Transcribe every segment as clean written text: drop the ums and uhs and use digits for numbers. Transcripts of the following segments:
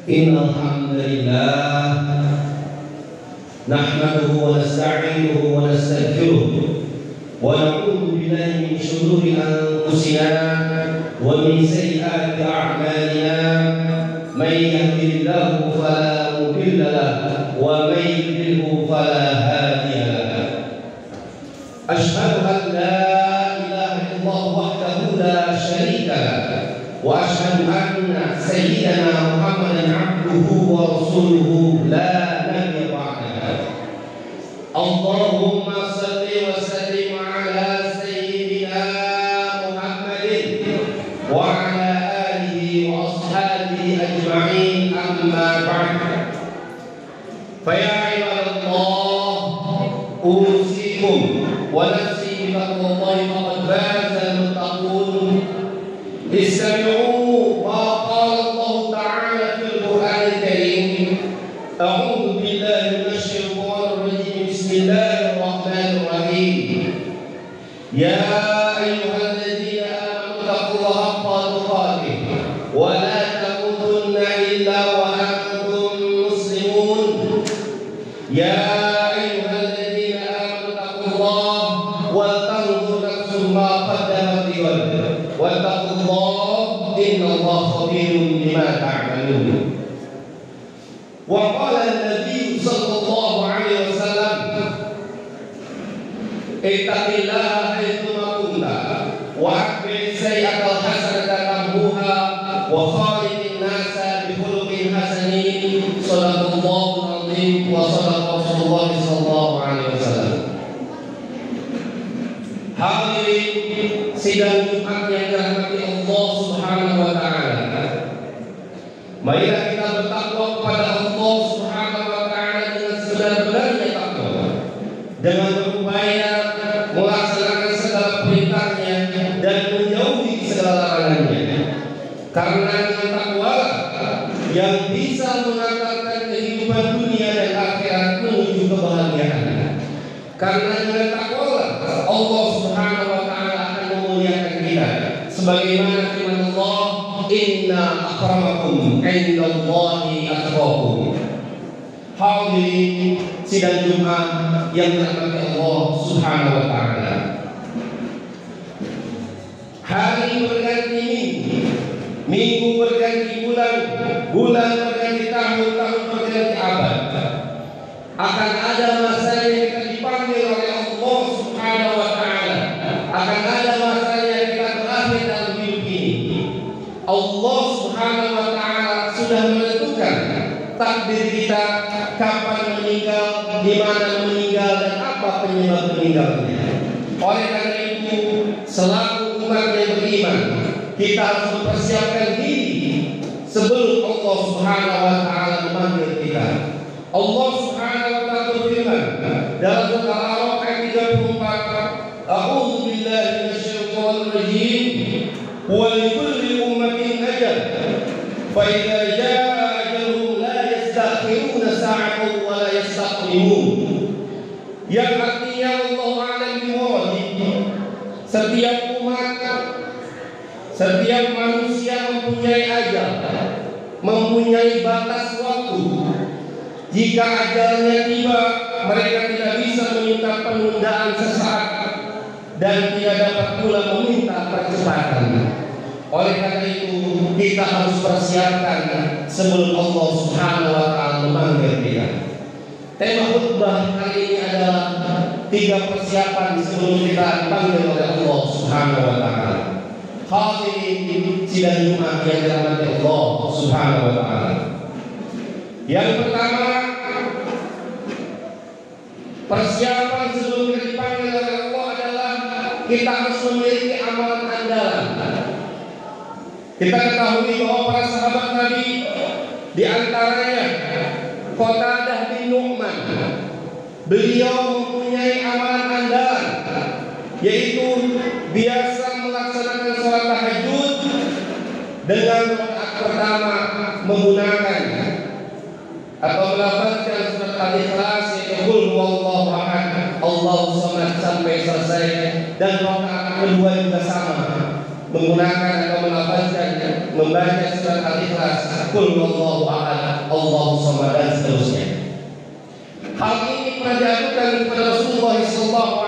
Innal hamdalillah nahmaduhu wa nasta'inuhu wa nastaghfiruh wa na'udzu billahi min shururi anfusina wa min sayyiati a'malina may yahdihillahu fala mudilla lahu wa may yudlilhu fala hadiya lahu. Asyhadu an la ilaha illallah wahdahu la syarika lahu wa asyhadu anna sayyidana Muhammadan abduhu wa rasuluhu la nabiyya ba'dahu. Allahumma salli wa sallim ala sayyidina Muhammadin wa ala alihi wa ashabihi ajma'in, amma ba'd. Fa ya ibadallah, usikum wa nafsi bi taqwallahi faqad faza al-muttaqun. استمعوا ما قال الله تعالى في القرآن الكريم. أعوذ بالله من الشيطان الرجيم. بسم الله الرحمن الرحيم. يا أيها الذين آمنوا اتقوا الله حق تقاته ولا تموتن إلا وأنتم مسلمون. يا أيها الذين آمنوا اتقوا الله ولتنظر نفس ما قدمت لغد واتقوا الله إن الله خبير بما تعملون. وقال النبي صلى الله عليه وسلم اتق الله حيثما كنت وأتبع السيئة الحسنة تمحوها وخالق الناس بخلق حسن. صدق الله العظيم وصدق رسول الله صلى الله عليه وسلم. Hadirin sidang Jumat yang dirahmati Allah Subhanahu wa taala. Marilah kita bertakwa kepada Allah Subhanahu wa taala dengan sebenar-benarnya takwa, dengan berupaya melaksanakan segala perintahnya dan menjauhi segala larangannya. Karena dengan takwa yang bisa mengantarkan kehidupan dunia dan akhirat menuju kebahagiaan. Karena dengan takwa Allah Subhanahu wa taala akan memuliakan kita. Sebagaimana firman Allah, inna akramakum indallahi atqakum. Hadirin sidang Jumat yang dirahmati Allah Subhanahu wa taala. Hari berganti minggu, minggu berganti bulan, bulan berganti tahun, tahun berganti abad. Akan ada masanya kita dipanggil oleh Allah Subhanahu wa taala. Akan ada masanya kita berakhir dalam hidup ini. Allah Subhanahu wa taala sudah menentukan takdir kita, kapan meninggal, di mana meninggal, dan apa penyebab meninggalnya. Oleh karena itu, selaku umat yang beriman, kita harus mempersiapkan diri sebelum Allah Subhanahu wa taala memanggil kita. Allah Subhanahu wa taala berfirman dalam surat Al-A'raf ayat 34, A'udzu billahi minasyaitonir rajim. Wa likulli ummatin ajal. Fa idza jaa ajaluhum la yastakhiruna sa'atan wa la yastaqdimun. Yang artinya Allah a'lam bimuradihi. Setiap umat, setiap manusia mempunyai ajal, mempunyai batas waktu. Jika ajalnya tiba, mereka tidak bisa meminta penundaan sesaat dan tidak dapat pula meminta percepatan. Oleh karena itu, kita harus persiapkan sebelum Allah Subhanahu wa taala memanggil kita. Tema khutbah kali ini adalah 3 persiapan sebelum kita dipanggil oleh Allah Subhanahu wa taala. Hadirin sidang Jumat yang dirahmati Allah Subhanahu wa taala. Yang pertama, persiapan sebelum kita dipanggil oleh Allah adalah kita harus memiliki amalan andalan. Kita ketahui bahwa para sahabat Nabi, di antaranya Qatadah bin Nu'man, beliau mempunyai amalan andalan, yaitu biasa melaksanakan sholat tahajud dengan rakaat pertama menggunakan atau melafazkan surat Al-Ikhlas, yaitu qul huwallahu ahad, Allahu samad sampai selesai, dan rakaat kedua juga sama. menggunakan atau melafazkan membaca surat Al-Ikhlas, Qul huwallahu ahad, Allahu samad dan seterusnya. Hal ini pernah diajukan kepada Rasulullah SAW.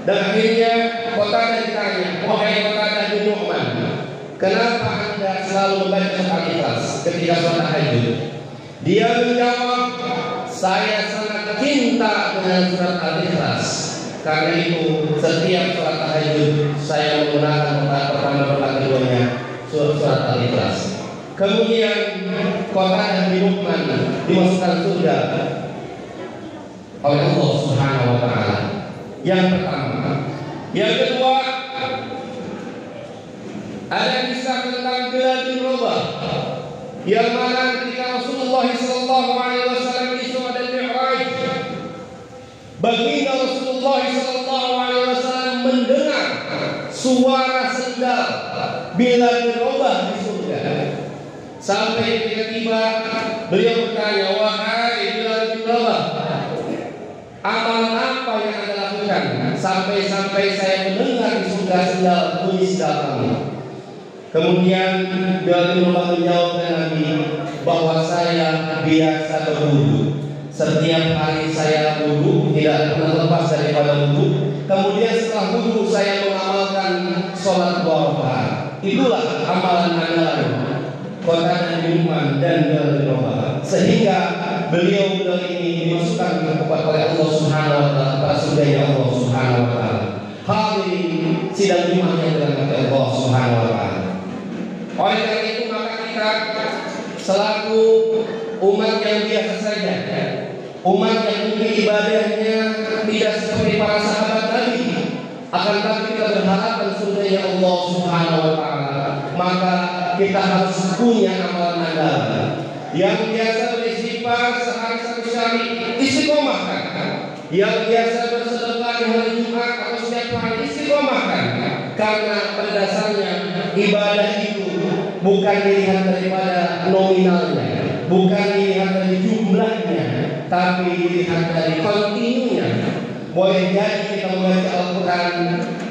Dan akhirnya Qatadah ditanya, wahai Qatadah bin Nu'man, kenapa Anda selalu membaca surat Al-Ikhlas ketika sholat tahajud? Dia menjawab, saya sangat cinta dengan surat Al-Ikhlas. Karena itu setiap sholat tahajud saya menggunakan rakaat pertama, rakaat keduanya surat Al-Ikhlas. Kemudian Qatadah bin Nu'man dimasukkan surga oleh Allah Subhanahu wa taala. Yang pertama. Yang kedua, ada kisah tentang Bilal bin Rabah yang mana ketika Rasulullah SAW Isra dan Mi'raj, baginda Rasulullah SAW mendengar suara sendal Bilal bin Rabah di surga. Sampai tiba-tiba beliau bertanya, wahai Bilal bin Rabah, amalan apa yang Anda lakukan sampai saya mendengar di surga sendal bunyi sendal kamu? Kemudian Bilal bin Rabah menjawab Nabi bahwa saya biasa berwudu. Setiap hari saya wudu, tidak pernah lepas daripada wudu. Kemudian setelah wudu saya mengamalkan sholat 2 rakaat. Itulah amalan andalan Qatadah bin Nu'man dan Bilal bin Rabah. Sehingga beliau ini dimasukkan oleh Allah Subhanahu wa taala pada surganya Allah Subhanahu wa taala. Hadirin sidang Jumat yang dirahmati Allah Subhanahu wa taala. Oleh karena itu maka kita selaku umat yang biasa saja, umat yang mungkin ibadahnya tidak seperti para sahabat Nabi, akan tapi kita berharap pada surganya Allah Subhanahu wa taala, maka kita harus punya amalan andalan yang biasa beristighfar sehari 1 kali, istiqomahkan. Yang biasa bersedekah di hari Jumat atau setiap hari, istiqomahkan. Karena pada dasarnya ibadah itu bukan dilihat daripada nominalnya, bukan dilihat dari jumlahnya, tapi dilihat dari kontinunya. Boleh jadi kita membaca Al-Quran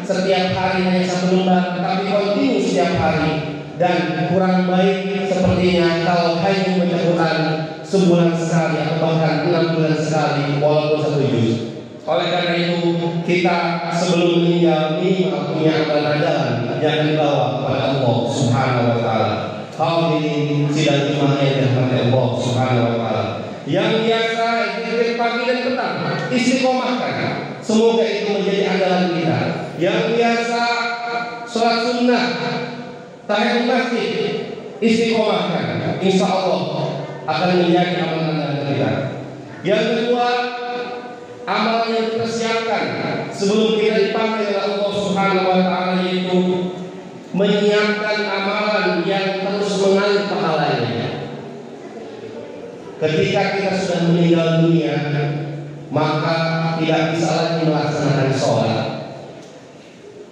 setiap hari hanya 1 lembar, tapi kontinu setiap hari. Dan kurang baik sepertinya kalau hanya membaca Quran sebulan sekali atau bahkan 6 bulan sekali walaupun 1 juz. Oleh karena itu kita sebelum meninggal minimal punya amalan yang dibawa kepada Allah Subhanahu wa taala. Hadirin sidang Jumat yang dirahmati Allah Subhanahu wa taala. Yang biasa zikir pagi dan petang, istiqomahkan. Semoga itu menjadi andalan kita. Yang biasa sholat sunnah, tahiyat masjid, istiqomahkan. Insya Allah akan menjadi amalan kita. Yang kedua, amalan yang dipersiapkan sebelum kita dipanggil oleh Allah Subhanahu wa taala, yaitu menyiapkan amalan yang terus mengalir pahalanya. Ketika kita sudah meninggal dunia, maka tidak bisa lagi melaksanakan sholat.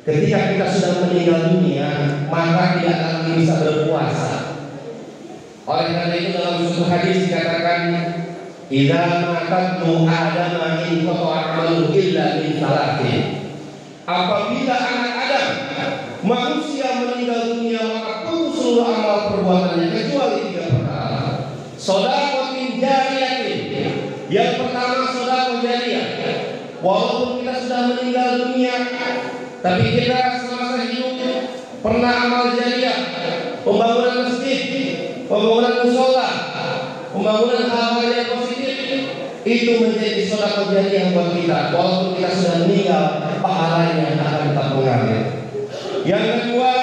Ketika kita sudah meninggal dunia, maka tidak lagi bisa berpuasa. Oleh karena itu dalam suatu hadis dikatakan, idza matabnu adama in qata'a amaluhu illa min thalathin. Apabila anak Adam, manusia meninggal dunia, maka putus seluruh amal perbuatannya kecuali 3 perkara. Shadaqatin jariyatin. Yang pertama sedekah jariyah. Walaupun kita sudah meninggal dunia, tapi kita semasa hidup pernah amal jariyah, pembangunan masjid, pembangunan mushola, pembangunan hal-hal yang positif, itu menjadi sedekah jariyah buat kita. Walaupun kita sudah meninggal, pahalanya akan tetap mengalir. Yang kedua,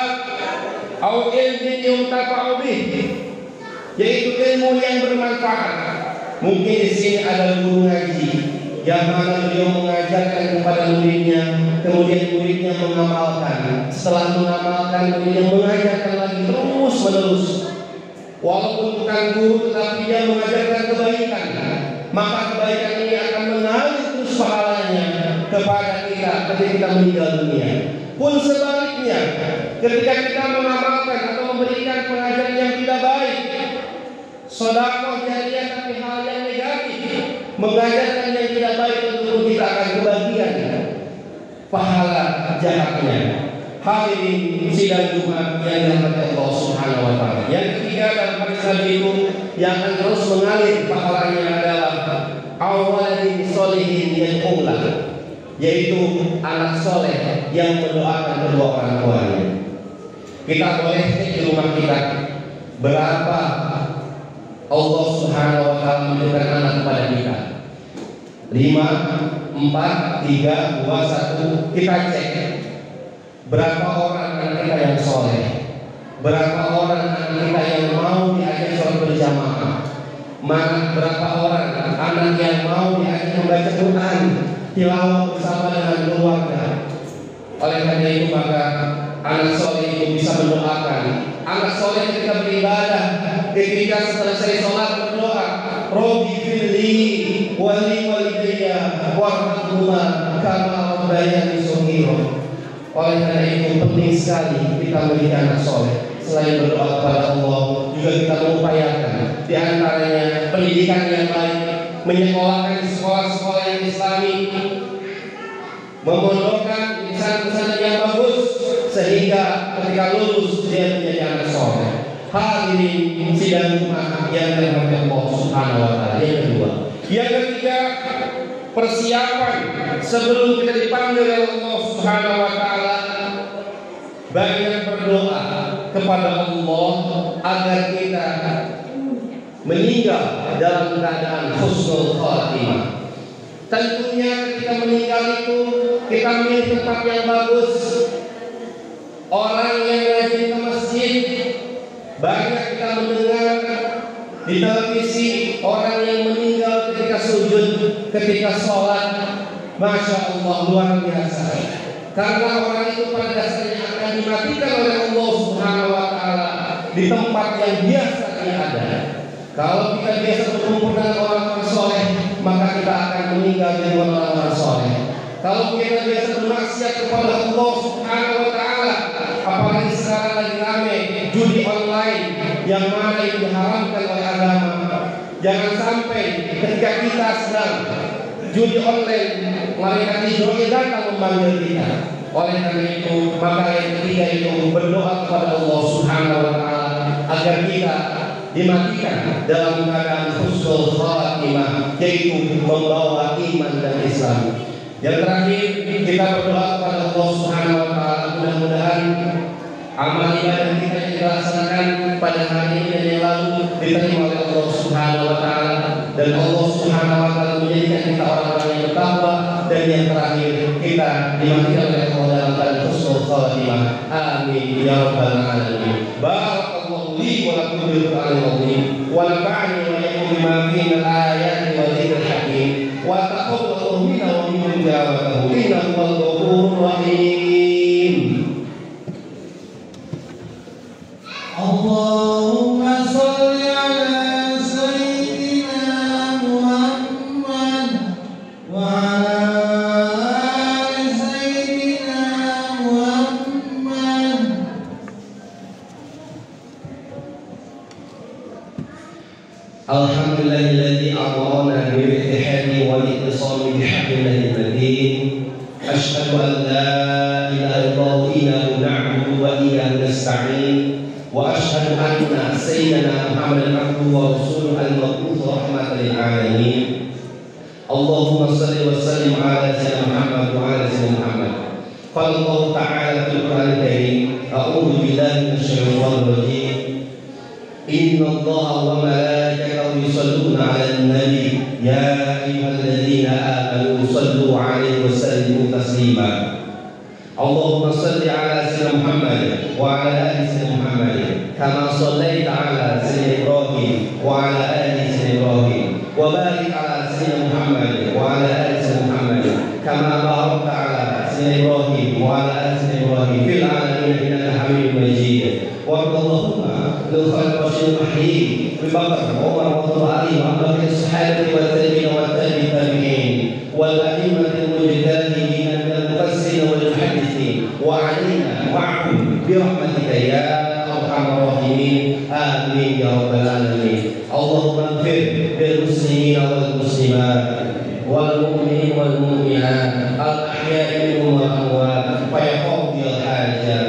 au ilmin yuntafa'u bih, yaitu ilmu yang bermanfaat. Mungkin di sini ada guru ngaji yang mana beliau mengajarkan kepada muridnya, kemudian muridnya mengamalkan. Setelah mengamalkan, muridnya mengajarkan lagi terus menerus. Walaupun bukan guru, tetapi dia mengajarkan kebaikan, maka kebaikan ini akan mengalir terus pahalanya kepada kita ketika kita meninggal dunia. Pun sebaliknya, ketika kita mengamalkan atau memberikan pengajaran yang tidak baik, sedekah jariyah tapi hal yang negatif, mengajarkan yang tidak baik, tentu kita akan kebagian pahala jahatnya. Hadirin sidang Jumat yang dirahmati Allah Subhanahu wa taala. Yang ketiga dalam hadis Nabi itu yang akan terus mengalir pahalanya adalah awaladin solihin yad'ulah, yaitu anak soleh yang mendoakan kedua orang tuanya. Kita boleh cek di rumah kita berapa Allah Subhanahu wa taala memberikan anak kepada kita. 5, 4, 3, 2, 1. Kita cek berapa orang anak kita yang soleh, berapa orang anak kita yang mau diajak sholat berjamaah, berapa orang anak yang mau diajak membaca Quran, tilawah bersama dengan keluarga. Oleh karena itu maka anak soleh itu bisa mendoakan. Anak soleh ketika beribadah, ketika selesai sholat berdoa, Robbi firli wali walidayya warhamhuma kama rabbayani shaghira. Oleh karena itu penting sekali kita memiliki anak soleh. Selain berdoa kepada Allah, juga kita mengupayakan di antaranya pendidikan yang baik, menyekolahkan di sekolah-sekolah yang Islami, memondokkan insan-insan yang bagus sehingga ketika lulus dia menjadi anak soleh. Hadirin sidang Jumat yang dirahmati Allah Subhanahu wa taala. Yang ketiga, persiapan sebelum kita dipanggil oleh Allah Subhanahu wa taala, banyak berdoa kepada Allah agar kita meninggal dalam keadaan husnul khatimah. Tentunya ketika meninggal itu kita memilih tempat yang bagus. Orang yang rajin ke masjid, banyak kita mendengar di televisi orang yang meninggal ketika sujud, ketika sholat. Masya Allah, luar biasa. Karena orang itu pada dasarnya akan dimatikan oleh Allah Subhanahu wa taala di tempat yang biasa dia ada. Kalau kita biasa berkumpul dengan orang-orang soleh, maka kita akan meninggal dengan orang-orang soleh. Kalau kita biasa bermaksiat kepada Allah Subhanahu wa taala, apalagi sekarang lagi ramai judi online yang mana yang diharamkan oleh agama. Jangan sampai ketika kita sedang judi online, malaikat Jibril datang memanggil kita. Oleh karena itu, maka yang ketiga itu berdoa kepada Allah Subhanahu wa taala agar kita dimatikan dalam keadaan husnul khatimah, yaitu membawa iman dan Islam. Yang terakhir, kita berdoa kepada Allah Subhanahu wa taala mudah-mudahan amal ibadah kita yang dilaksanakan pada hari ini dan yang lalu diterima oleh Allah Subhanahu wa taala, dan Allah Subhanahu wa taala menjadikan kita orang-orang yang bertakwa, dan yang terakhir kita dimatikan oleh Allah dalam keadaan husnul khatimah. Amin ya rabbal alamin. Barakallahu li wa lakum bil Qur'anil azim wa nafa'ani wa iyyakum bima fihi min ayati wa dzikril hakim wa taqabbalu minna wa minkum tilawatahu innahu huwal ghafurur rahim. Allahumma sholli ala sayyidina Muhammad wa ala ali sayyidina Muhammad. Alhamdulillahilladzi amarna bil ittihadi wal ittisami bihablillahi matin. Asyhadu an la ilaha illallah iyyahu na'budu wa iyyahu nasta'in. وأشهد أن سيدنا محمدا عبده ورسوله المبعوث رحمة للعالمين. اللهم صل وسلم على سيدنا محمد وعلى سيدنا محمد. قال الله تعالى في القرآن الكريم: أعوذ بالله من الشيطان الرجيم. إن الله وملائكته يصلون على النبي يا أيها الذين آمنوا صلوا عليه وسلموا تسليما. اللهم صل على سيدنا محمد وعلى آل سيدنا محمد كما صليت على سيدنا إبراهيم وعلى آل سيدنا إبراهيم وبارك على سيدنا محمد وعلى آل سيدنا محمد كما باركت على سيدنا إبراهيم وعلى آل سيدنا إبراهيم في العالمين إنك حميد مجيد. وارض اللهم للخلق الرشيد المحيي ببكر وعمر وعثمان وعلي وعن الصحابة والتابعين والتابعين والأئمة المجتهدين من المفسرين والمحدثين وعلينا معهم برحمتك يا أرحم الراحمين. آمين يا رب العالمين. اللهم اغفر للمسلمين والمسلمات والمؤمنين والمؤمنات الأحياء منهم والأموات ويا قاضي الحاجات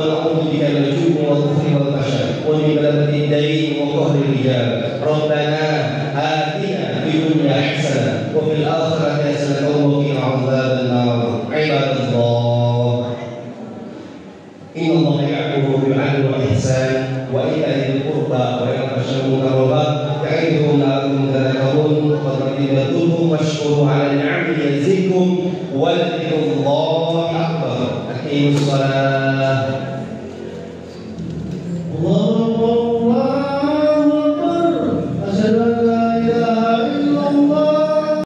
ونعوذ بك من الجبن والبخل والفشل ومن غلبة الدين وقهر الرجال. ربنا آتنا في الدنيا حسنة وفي الآخرة حسنة وقنا عذاب النار. عباد الله، إن الله يأمر بالعدل والإحسان وإيتاء ذي القربى وينهى عن المنكر والبغي يعظكم لعلكم تذكرون. فاذكروه واشكروا على نعمه يزدكم ولذكر الله أكبر. أقيموا الصلاة.